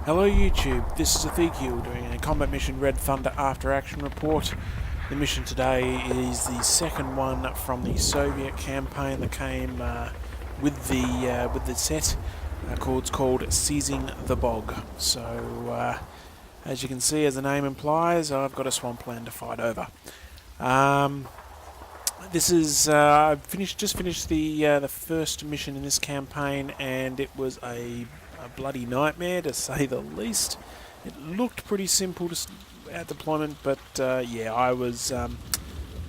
Hello YouTube, this is Ezekiel doing a combat mission Red Thunder after action report. The mission today is the second one from the Soviet campaign that came with the set. It's called Seizing the Bog. So as you can see, as the name implies, I've got a swampland to fight over. This is I just finished the first mission in this campaign, and it was a bloody nightmare to say the least. It looked pretty simple at deployment, but yeah, I was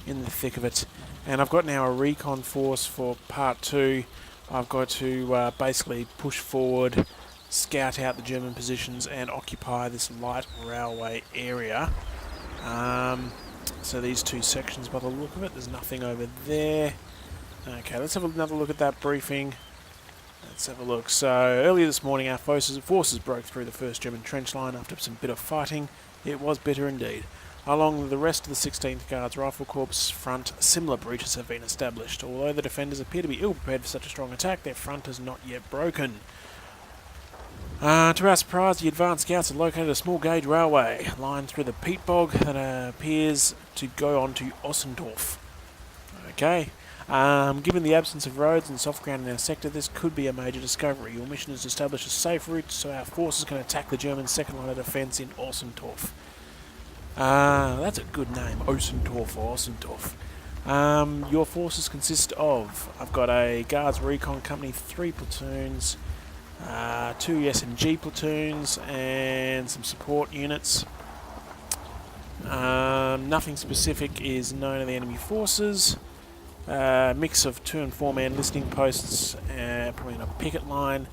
in the thick of it. And I've got now a recon force for part 2. I've got to basically push forward, scout out the German positions, and occupy this light railway area. So these two sections, by the look of it, there's nothing over there. Okay, let's have another look at that briefing. Let's have a look. So, earlier this morning our forces broke through the first German trench line after some bitter fighting. It was bitter indeed. Along with the rest of the 16th Guards Rifle Corps front, similar breaches have been established. Although the defenders appear to be ill-prepared for such a strong attack, their front is not yet broken. To our surprise, the advanced scouts had located a small-gauge railway line through the peat bog that appears to go on to Ossendorf. Okay. Given the absence of roads and soft ground in our sector, this could be a major discovery. Your mission is to establish a safe route so our forces can attack the German second line of defence in Ossendorf. That's a good name, Ossendorf or Ossendorf. Your forces consist of, I've got a Guards Recon Company, 3 platoons, 2 SMG platoons, and some support units. Nothing specific is known of the enemy forces. Mix of 2 and 4 man listening posts, probably in a picket line,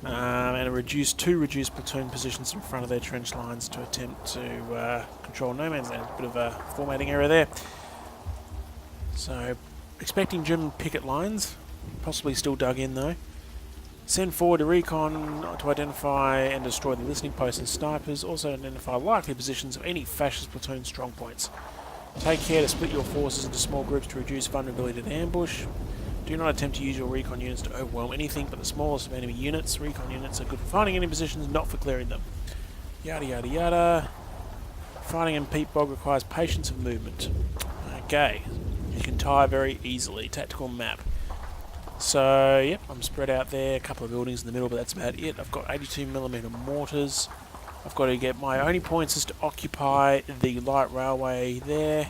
and two reduced platoon positions in front of their trench lines to attempt to control no man's land. A bit of a formatting error there. So, expecting German picket lines, possibly still dug in though. Send forward a recon to identify and destroy the listening posts and snipers, also identify likely positions of any fascist platoon strong points. Take care to split your forces into small groups to reduce vulnerability to ambush. Do not attempt to use your recon units to overwhelm anything but the smallest of enemy units. Recon units are good for finding enemy positions, not for clearing them. Yada yada yada. Fighting in peat bog requires patience of movement. Okay, you can tire very easily. Tactical map. So, yep, I'm spread out there. A couple of buildings in the middle, but that's about it. I've got 82mm mortars. I've got to get my only points is to occupy the light railway there.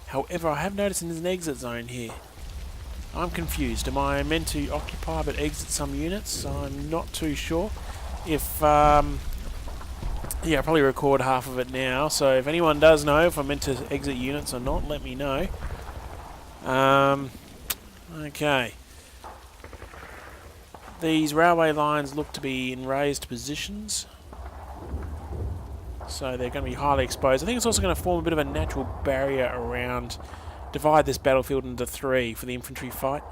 However, I have noticed there's an exit zone here. I'm confused. Am I meant to occupy but exit some units? I'm not too sure. If, yeah, I'll probably record half of it now. So if anyone does know if I'm meant to exit units or not, let me know. Okay. These railway lines look to be in raised positions. So they're going to be highly exposed. I think it's also going to form a bit of a natural barrier around, divide this battlefield into 3 for the infantry fight.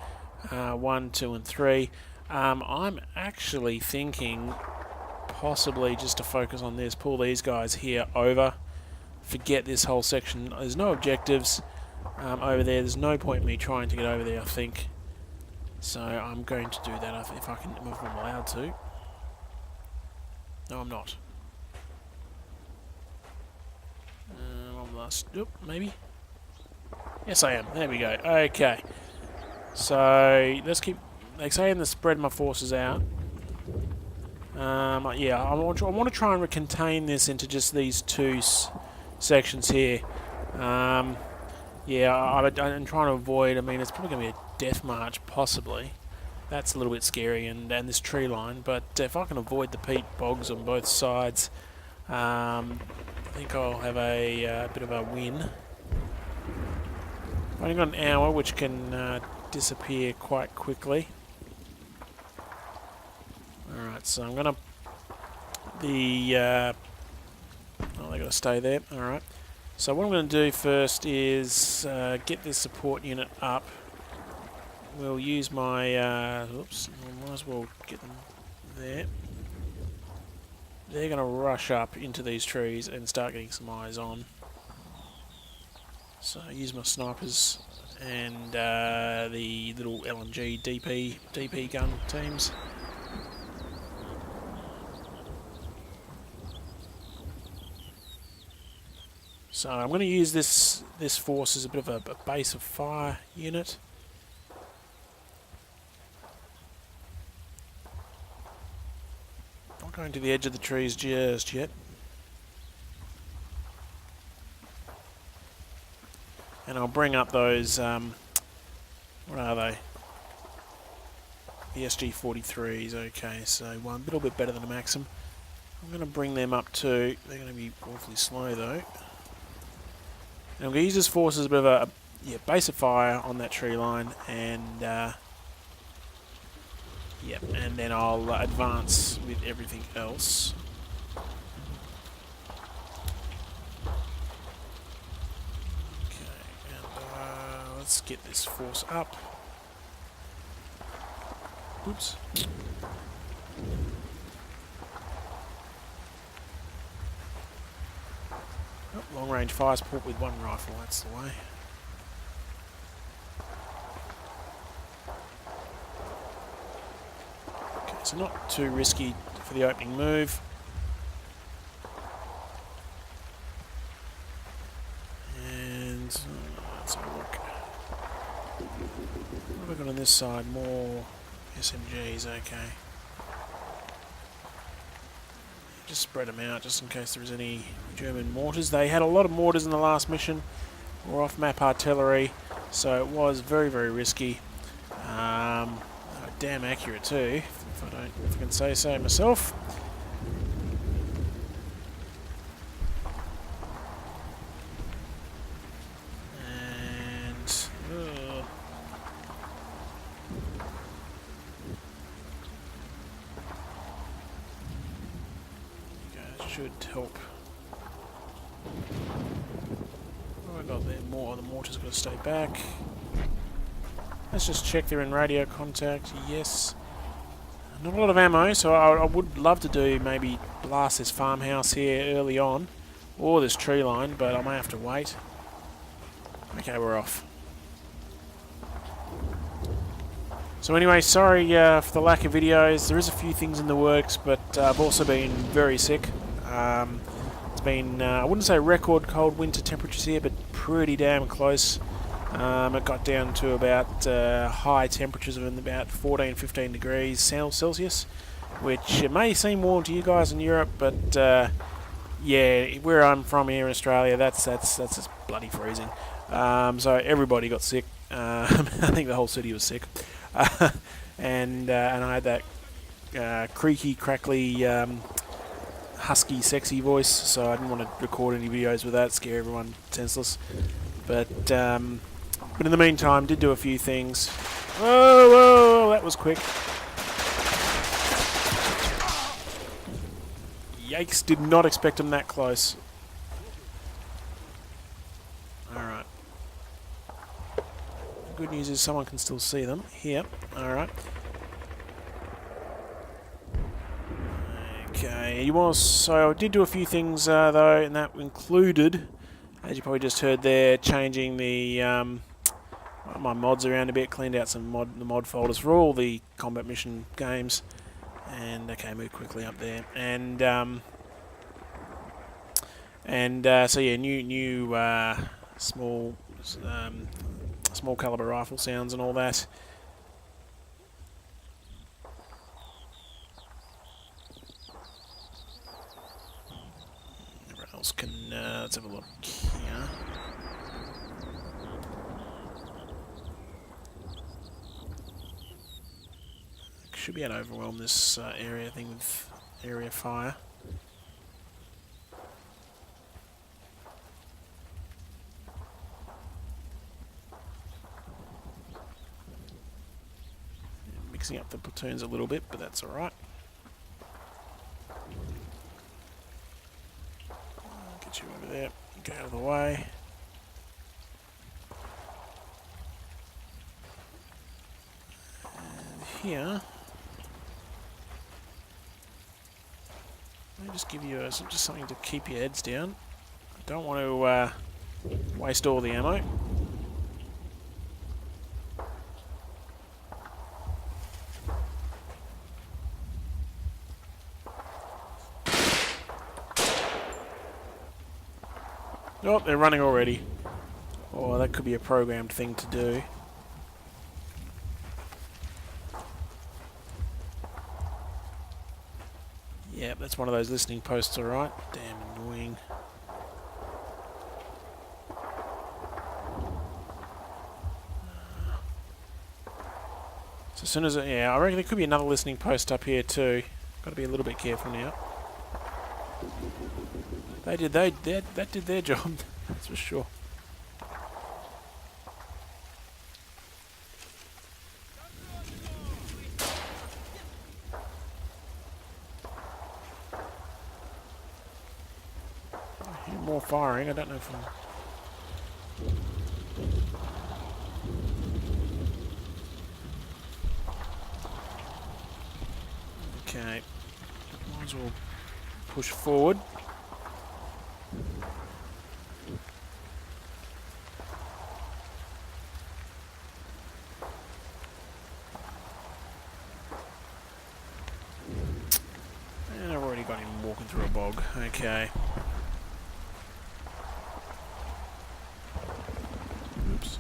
1, 2 and 3. I'm actually thinking possibly just to focus on this, pull these guys here over, forget this whole section. There's no objectives over there. There's no point in me trying to get over there, I think. So I'm going to do that if I'm allowed to. No, I'm not. Maybe? Yes, I am. There we go. Okay. So, let's keep... Like saying to spread my forces out. Yeah, I want to try and contain this into just these 2 sections here. Yeah, I'm trying to avoid... I mean, it's probably going to be a death march, possibly. That's a little bit scary, and this tree line. But if I can avoid the peat bogs on both sides... I think I'll have a bit of a win. I've only got an hour, which can disappear quite quickly. Alright, so I'm gonna... oh, they gotta stay there. Alright. So what I'm gonna do first is get this support unit up. We'll use my... oops, I might as well get them there. They're going to rush up into these trees and start getting some eyes on. So I use my snipers and the little LMG DP gun teams. So I'm going to use this force as a bit of a base of fire unit. Not going to the edge of the trees just yet. And I'll bring up those, what are they? The SG-43s, okay, so one little bit better than a Maxim. I'm going to bring them up too. They're going to be awfully slow though. And I'm going to use this force as a bit of a base of fire on that tree line, and and then I'll advance with everything else. Okay, and let's get this force up. Oops. Oh, long range fire support with one rifle, that's the way. Okay, so not too risky for the opening move. And let's have a look. What have I got on this side? More SMGs, okay. Just spread them out just in case there was any German mortars. They had a lot of mortars in the last mission, or off-map artillery, so it was very, very risky. Damn accurate too, if I can say so myself. And should help. Oh, I got there more. The mortar's got to stay back. Let's just check they're in radio contact. Yes. Not a lot of ammo, so I would love to do maybe blast this farmhouse here early on, or this tree line, but I may have to wait. Okay, we're off. So anyway, sorry for the lack of videos. There is a few things in the works, but I've also been very sick. It's been, I wouldn't say record cold winter temperatures here, but pretty damn close. It got down to about high temperatures of about 14, 15 degrees Celsius, which it may seem warm to you guys in Europe, but yeah, where I'm from here in Australia, that's just bloody freezing. So everybody got sick. I think the whole city was sick, and I had that creaky, crackly, husky, sexy voice, so I didn't want to record any videos with that, scare everyone senseless. But in the meantime, did do a few things. Whoa, whoa, that was quick. Yikes, did not expect them that close. Alright. The good news is someone can still see them. Here, alright. Okay, so I did do a few things though, and that included, as you probably just heard there, changing the my mods around a bit, cleaned out some the mod folders for all the combat mission games, and okay, move quickly up there, and so yeah, new small caliber rifle sounds and all that. Everyone else can let's have a look here. Should be able to overwhelm this area thing with area fire. Mixing up the platoons a little bit, but that's alright. Get you over there, get out of the way. And here, let me just give you just something to keep your heads down. I don't want to waste all the ammo. Oh, they're running already. Oh, that could be a programmed thing to do. Yep, that's one of those listening posts, alright. Damn annoying. So as soon as yeah, I reckon there could be another listening post up here too. Got to be a little bit careful now. That did their job, that's for sure. I hear more firing. I don't know if I'm... Okay, might as well push forward. And I've already got him walking through a bog. Okay. Oops.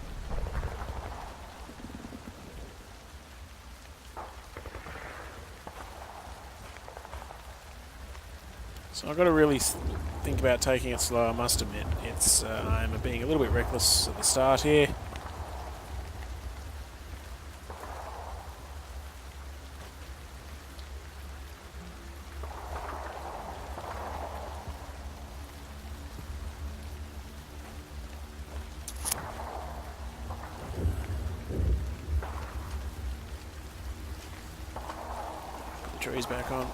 So I've got to really think about taking it slow, I must admit. It's I'm being a little bit reckless at the start here. Put the trees back on.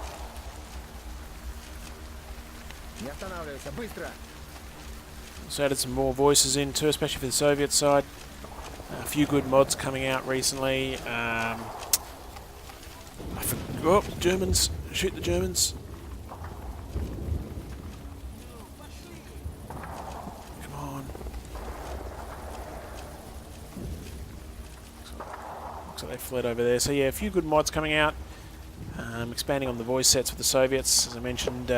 So added some more voices in too, especially for the Soviet side. A few good mods coming out recently. Oh, Germans! Shoot the Germans! Come on! Looks like they fled over there. So yeah, a few good mods coming out. Expanding on the voice sets for the Soviets, as I mentioned.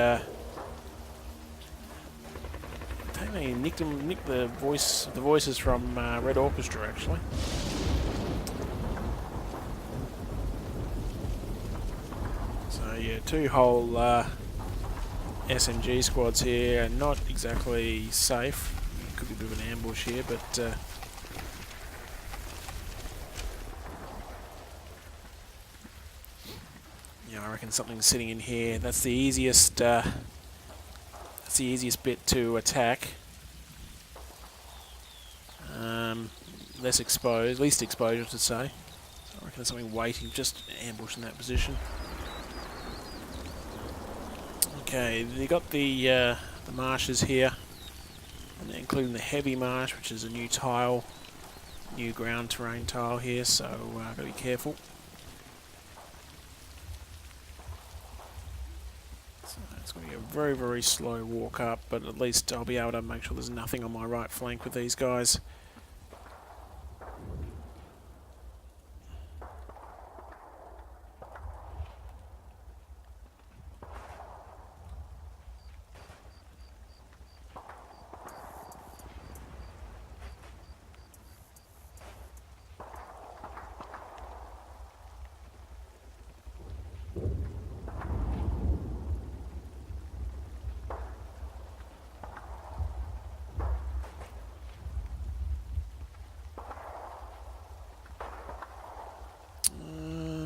They nicked the voices from Red Orchestra, actually. So yeah, two whole SMG squads here, not exactly safe. Could be a bit of an ambush here, but yeah, I reckon something's sitting in here. That's the easiest. That's the easiest bit to attack. Least exposure to say. So I reckon there's something waiting, just ambush in that position. Okay, you got the marshes here, and including the heavy marsh, which is a new tile, new ground terrain tile here. So gotta be careful. So it's going to be a very, very slow walk up, but at least I'll be able to make sure there's nothing on my right flank with these guys.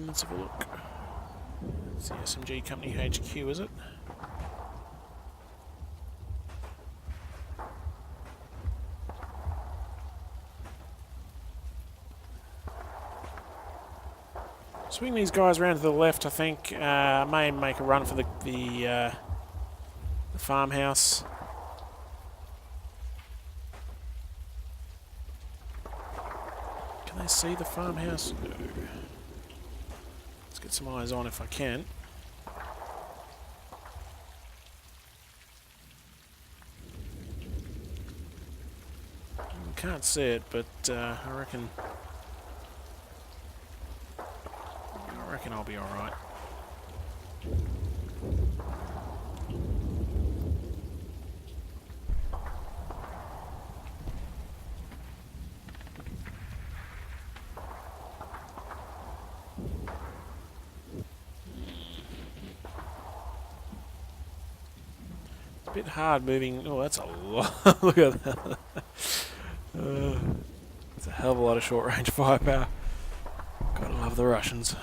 Let's have a look. It's the SMG Company HQ, is it? Swing these guys around to the left, I think. May make a run for the farmhouse. Can they see the farmhouse? No. Let's get some eyes on if I can. Can't see it, but I reckon I'll be all right. a bit hard moving. Oh, that's a lot. Look at that. That's a hell of a lot of short-range firepower. Gotta love the Russians.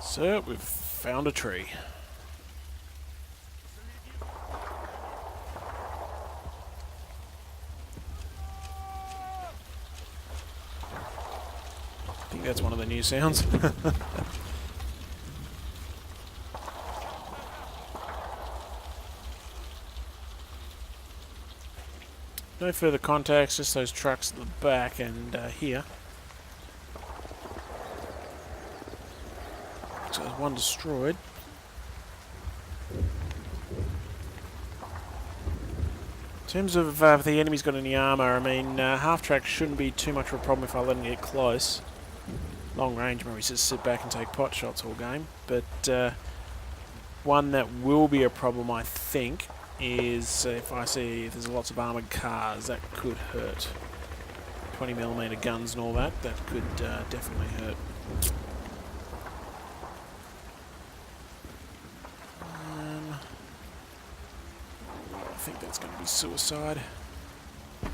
So, we've found a tree. I think that's one of the new sounds. No further contacts, just those trucks at the back and here. So there's one destroyed. In terms of if the enemy's got any armour, I mean, half-track shouldn't be too much of a problem if I let him get close. Long range, maybe just sit back and take pot shots all game. But one that will be a problem, I think, is if I see if there's lots of armoured cars, that could hurt. 20mm guns and all that, that could definitely hurt. I think that's going to be suicide. I'm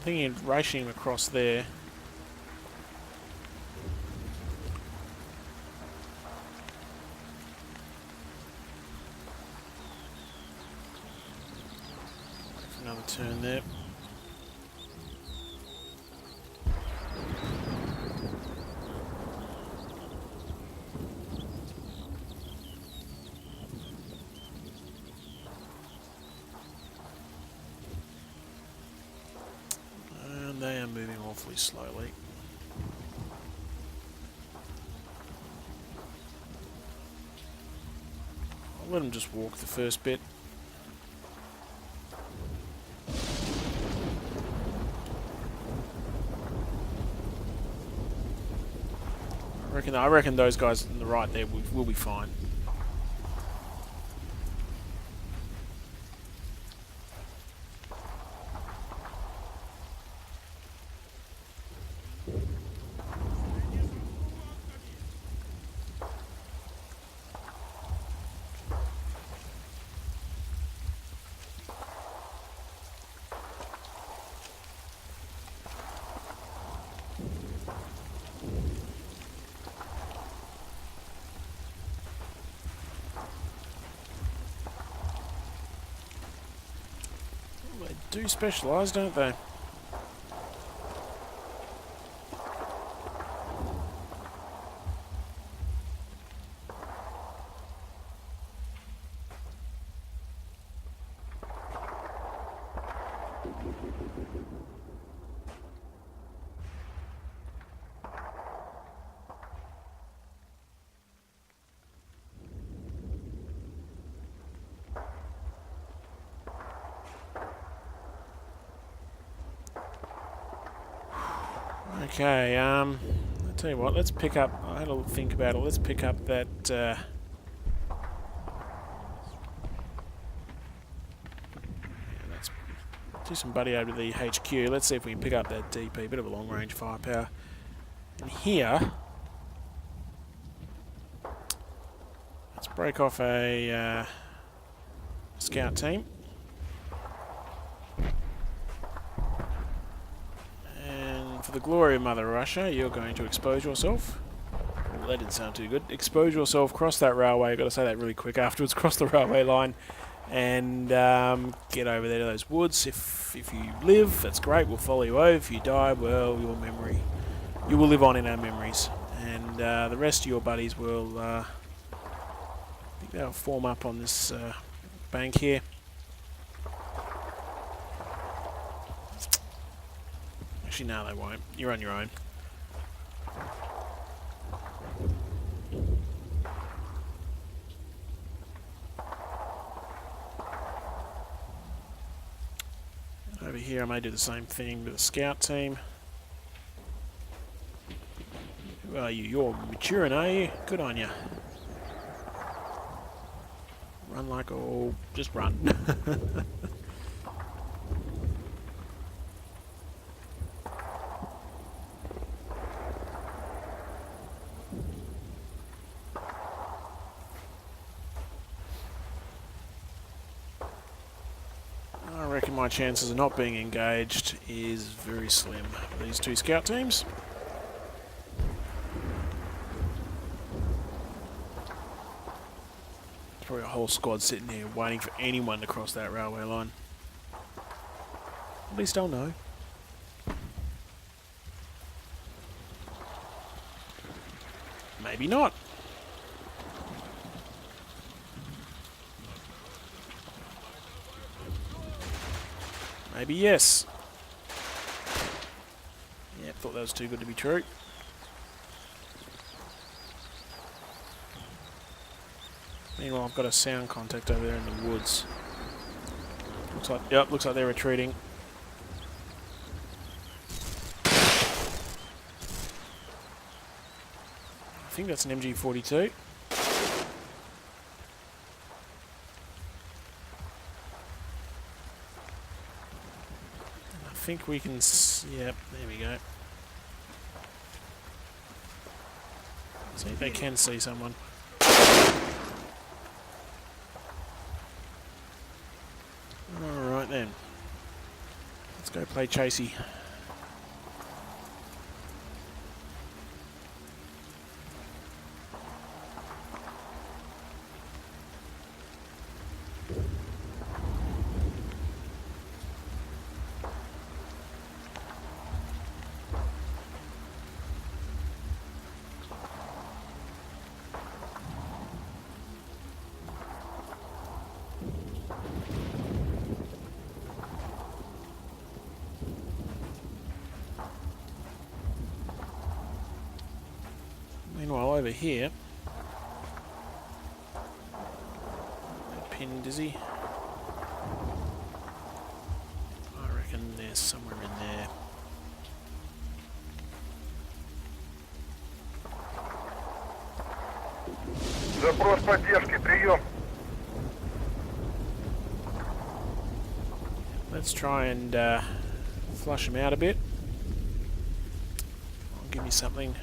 thinking of racing him across there. Wait for another turn there. They are moving awfully slowly. I'll let them just walk the first bit. I reckon those guys on the right there will be fine. They do specialise, don't they? Okay, I'll tell you what, let's pick up, I had a little think about it, let's pick up that, yeah, let's do some buddy over to the HQ, let's see if we can pick up that DP, bit of a long range firepower. And here, let's break off a scout team. For the glory of Mother Russia, you're going to expose yourself. Well, that didn't sound too good. Expose yourself, cross that railway. I've got to say that really quick afterwards. Cross the railway line and get over there to those woods. If you live, that's great. We'll follow you over. If you die, well, you will live on in our memories. And the rest of your buddies will, I think they'll form up on this bank here. Actually, no, they won't. You're on your own. Over here I may do the same thing with the scout team. Who are you? You're maturing, are you? Good on you. Run like oh, just run. I reckon my chances of not being engaged is very slim. These two scout teams. Probably a whole squad sitting here waiting for anyone to cross that railway line. At least I'll know. Maybe not. Maybe yes. Yeah, thought that was too good to be true. Meanwhile, I've got a sound contact over there in the woods. Looks like, yep, looks like they're retreating. I think that's an MG42. I think we can. Yep, there we go. See, they can see someone. Alright then. Let's go play chasey. Meanwhile, over here, pinned, is he? I reckon there's somewhere in there. Запрос поддержки, прием. Let's try and flush him out a bit. Give me something.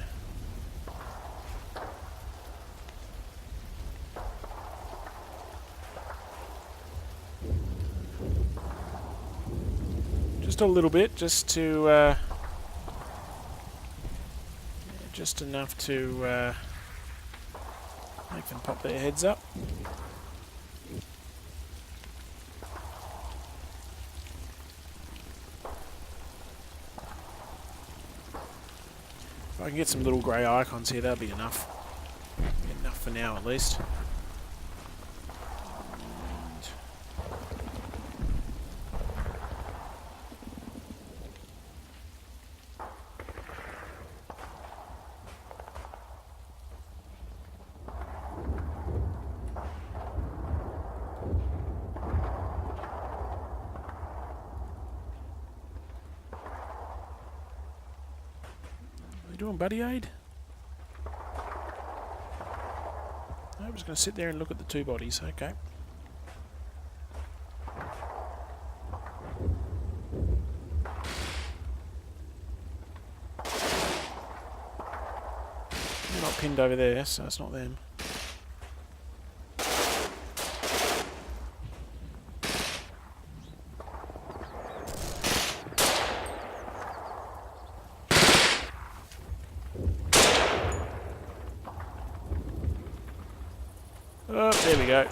Just a little bit, just to, just enough to make them pop their heads up. If I can get some little grey icons here, that'll be enough. Enough for now, at least. We doing buddy aid? I was going to sit there and look at the two bodies. Okay. They're not pinned over there, so it's not them. Oh, there we go.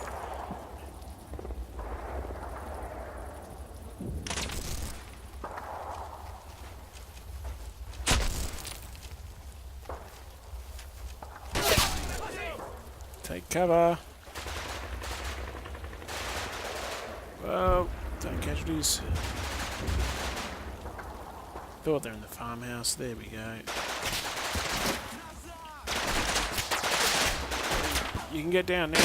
Take cover. Well, take casualties. Thought they're in the farmhouse. There we go. You can get down now.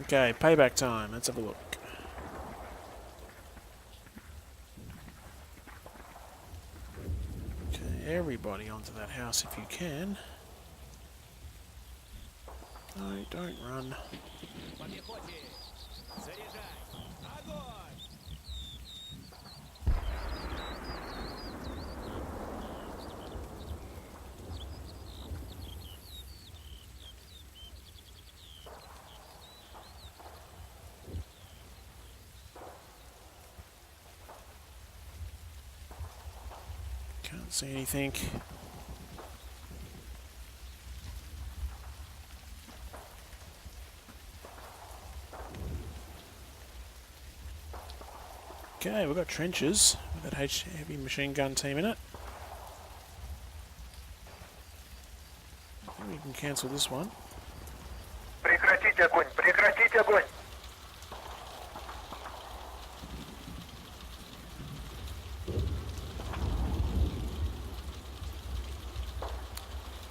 Okay, payback time. Let's have a look. Okay, everybody onto that house if you can. No, don't run. Can't see anything. Okay, we've got trenches with that heavy machine gun team in it. I think we can cancel this one. Прекратить огонь! Прекратить огонь!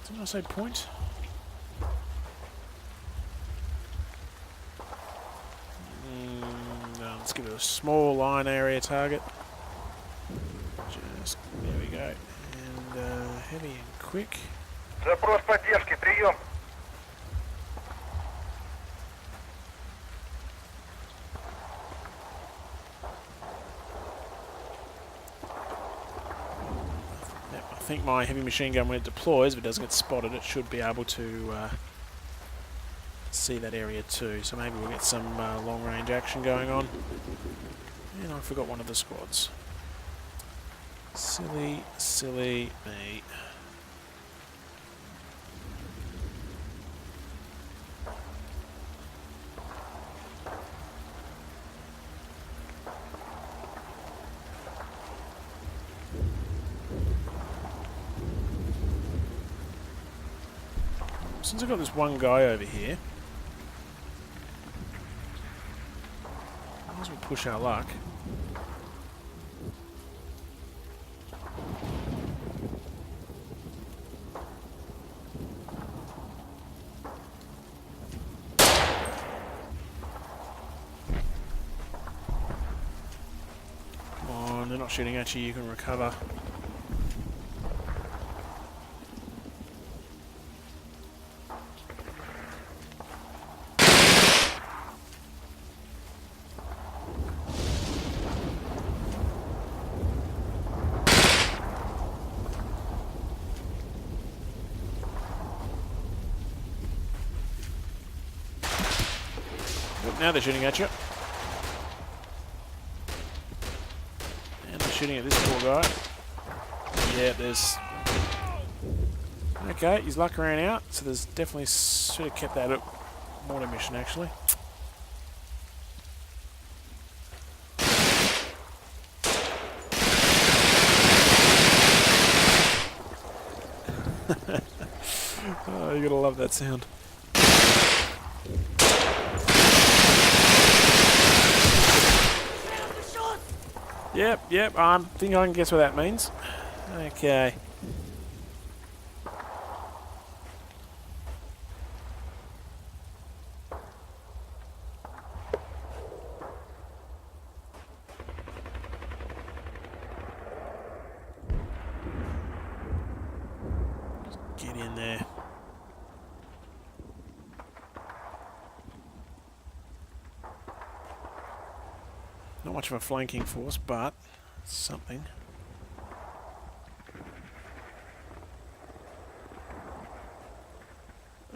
Didn't I say point? No, let's give it a small line area target. Just, there we go. And heavy and quick. Запрос поддержки, прием! I think my heavy machine gun, when it deploys, if it doesn't get spotted, it should be able to see that area too. So maybe we'll get some long-range action going on. And I forgot one of the squads. Silly, silly me. Since I've got this one guy over here, might as well push our luck. Come on, they're not shooting at you, you can recover. Now they're shooting at you. And they're shooting at this poor guy. Yeah, there's... Okay, he's luck ran out, so there's definitely... Should have kept that at mortar mission, actually. Oh, you gotta love that sound. Yep, I think I can guess what that means. Okay. Just get in there. Not much of a flanking force, but something.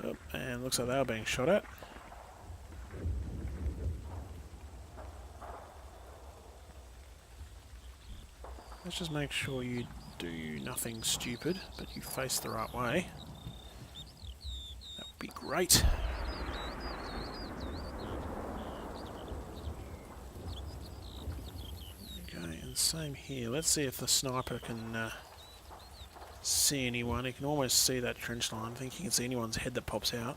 Oh, and looks like they are being shot at. Let's just make sure you do nothing stupid, but you face the right way. That would be great. Same here. Let's see if the sniper can see anyone. He can almost see that trench line. I think he can see anyone's head that pops out.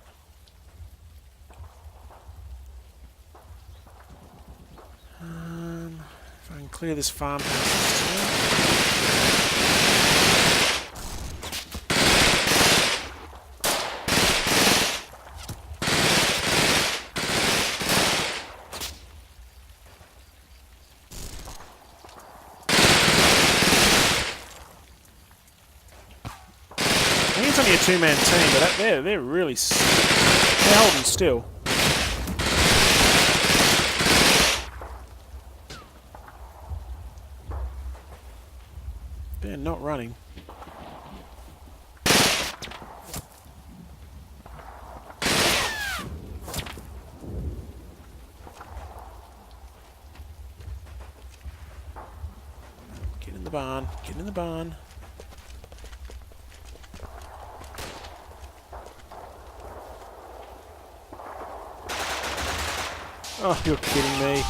If I can clear this farmhouse. two-man team, but they're really they're holding still. They're not running. Get in the barn. Get in the barn. Oh, you're kidding me.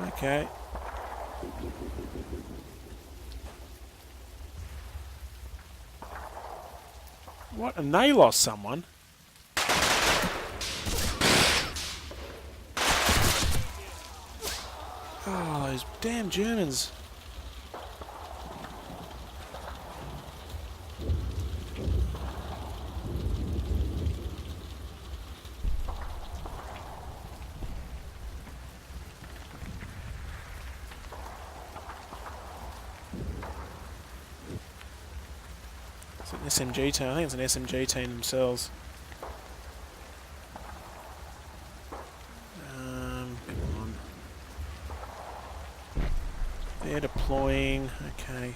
Okay. What? And they lost someone? Oh, those damn Germans. It's an SMG team. I think it's an SMG team themselves. Come on. They're deploying. Okay.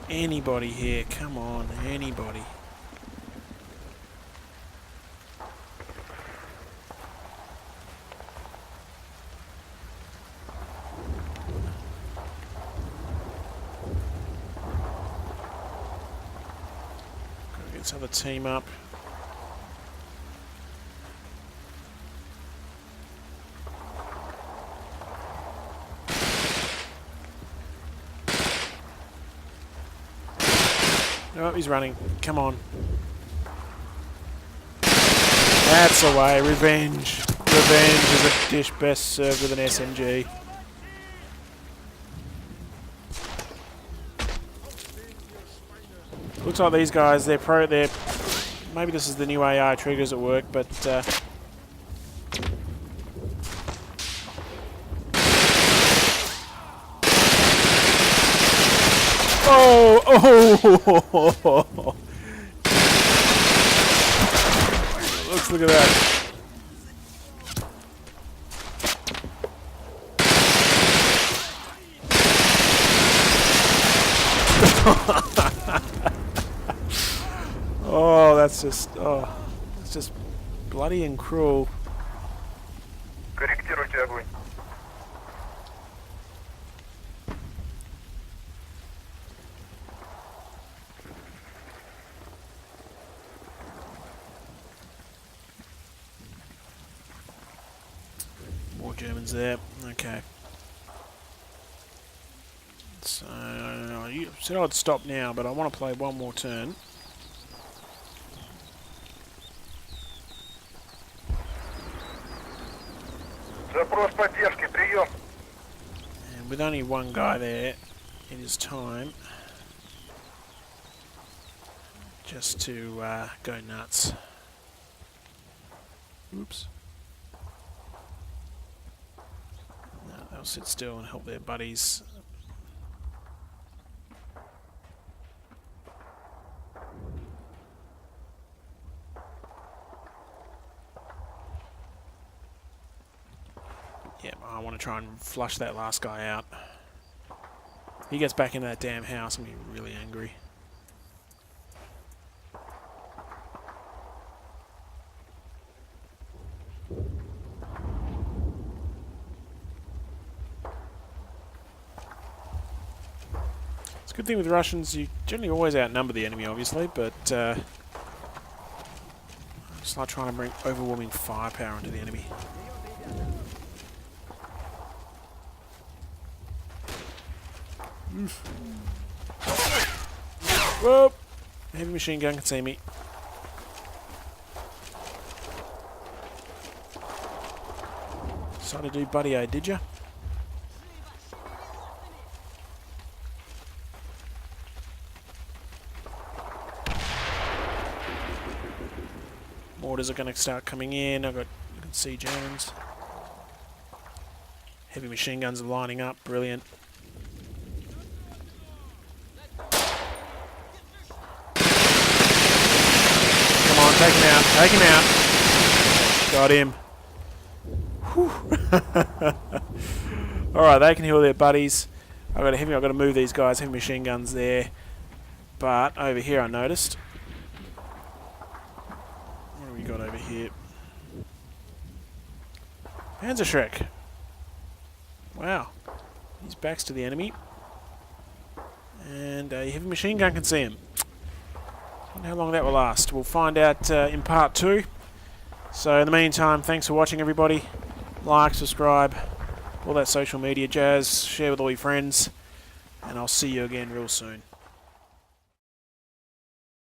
Anybody here? Come on, anybody. This other team up. Oh, he's running. Come on. That's the way. Revenge. Revenge is a dish best served with an SMG. Looks like these guys, they're maybe this is the new AAR triggers at work, but oh! Look at that. Oh, that's just bloody and cruel. Корректируйте огонь. More Germans there. Okay. So, you said I'd stop now, but I want to play one more turn. Запрос поддержки, прием. And with only one guy there, it is time just to go nuts. Oops. No, they'll sit still and help their buddies. Yeah, I want to try and flush that last guy out. He gets back into that damn house and be really angry. It's a good thing with Russians, you generally always outnumber the enemy, obviously, but it's like trying to bring overwhelming firepower into the enemy. Whoa! Heavy machine gun can see me. Decided to do buddy aid, did ya? Mortars are going to start coming in. I can see Germans. Heavy machine guns are lining up. Brilliant. Come on, take him out. Take him out. Got him. Alright, they can heal their buddies. I've got to move these guys. Heavy machine guns there. But over here I noticed. What have we got over here? Panzerschreck. Wow. His back's to the enemy. And a heavy machine gun can see him. I wonder how long that will last. We'll find out in part 2. So in the meantime, thanks for watching everybody. Like, subscribe, all that social media jazz. Share with all your friends. And I'll see you again real soon.